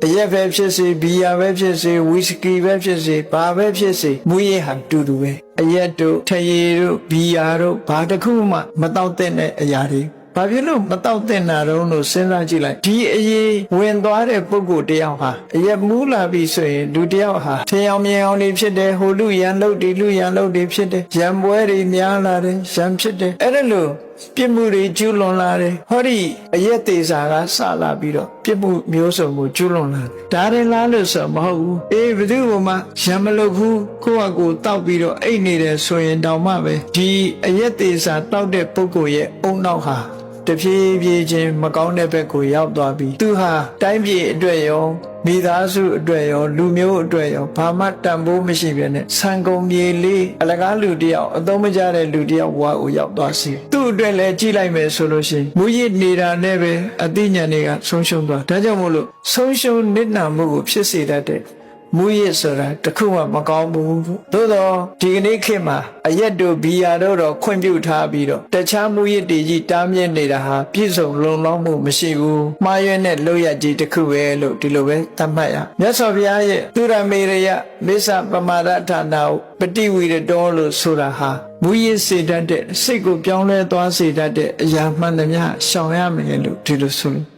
အရက်ပဲဖြစ်စေဘီယာပဲဖြစ်စေဝီစကီပဲဖြစ်စေဘာပဲဖြစ်စေမူရင်းဟာတူတူပဲအရက်တို့ထရေတို့ဘီယာတို့ဘာတစ်ခုမှမတောက်တဲ့အရာတွေဘာဖြစ်လို့မတောက်တဲ့နာတော့လို့စဉ်းစားကြည့်လိုက်ဒီအရေးဝင်သွားတဲ့ပုဂ္ဂိုလ်တယောက်ဟာအရက်မူးလာပြီဆိုရင်လူတယောက်ဟာထင်အောင်မြင်အောင်နေဖြစ်တယ်ဟိုလူရန်လုတ်ဒီလူရန်လုတ်ဒီဖြစ်တယ်ရံပွဲတွေများလာတယ်ရံဖြစ်တယ်အဲ့ဒါလို့ပြစ်မှုတွေကျူးလွန်လာတယ်ဟောဒီအရက်သေးစာကစလာပြီးတော့ပြစ်မှုမျိုးစုံကိုကျူးလွန်လာတယ်ဒါရင်လားလို့ဆိုမဟုတ်ဘူးဘယ်သူမှရံမလုပ်ဘူးကိုယ့်အကိုတောက်ပြီးတော့အိတ်နေတယ်ဆိုရင်တောင်မှပဲဒီအရက်သေးစာတောက်တဲ့ပုဂ္ဂိုလ်ရဲ့အုံနောက်ဟာတဖြည်းဖြည်းချင်းမကောင်းတဲ့ဘက်ကိုရောက်သွားပြီးသူဟာတိုင်းပြည်အတွက်ရောမိသားစုအတွက်ရောလူမျိုးအတွက်ရောဘာမှတန်ဖိုးမရှိဘဲနဲ့ဆံကုန်မြေလေးအလကားလူတယောက်အသုံးမကျတဲ့လူတယောက်ဘဝကိုရောက်သွားစီသူ့အတွက်လည်းကြည့်လိုက်မယ်ဆိုလို့ရှိရင်မူရစ်နေတာနဲ့ပဲအသိဉာဏ်တွေကဆုံးရှုံးသွားဒါကြောင့်မို့လို့ဆုံးရှုံးနစ်နာမှုကိုဖြစ်စေတတ်တဲ့မူရစ်ဆိုတာတခုမှမကောင်းဘူးသို့တော့ဒီကနေ့ခေတ်မှာအရက်တို့ဘီယာတို့တော့ခွင့်ပြုထားပြီးတော့တခြားမူရစ်တွေကြီးတားမြစ်နေတာဟာပြည့်စုံလုံလောက်မှုမရှိဘူးမှားရွံ့တဲ့လောက်ရကြီးတစ်ခုပဲလို့ဒီလိုပဲသတ်မှတ်ရမြတ်စွာဘုရားရဲ့သူရမေရယမိစ္ဆပမာဒဌာနကိုပฏิဝီရတောလို့ဆိုတာဟာမူရစ်စေတတ်တဲ့စိတ်ကိုပြောင်းလဲသွားစေတတ်တဲ့အရာမှန်သမျှရှောင်ရမယ်လို့ဒီလိုဆို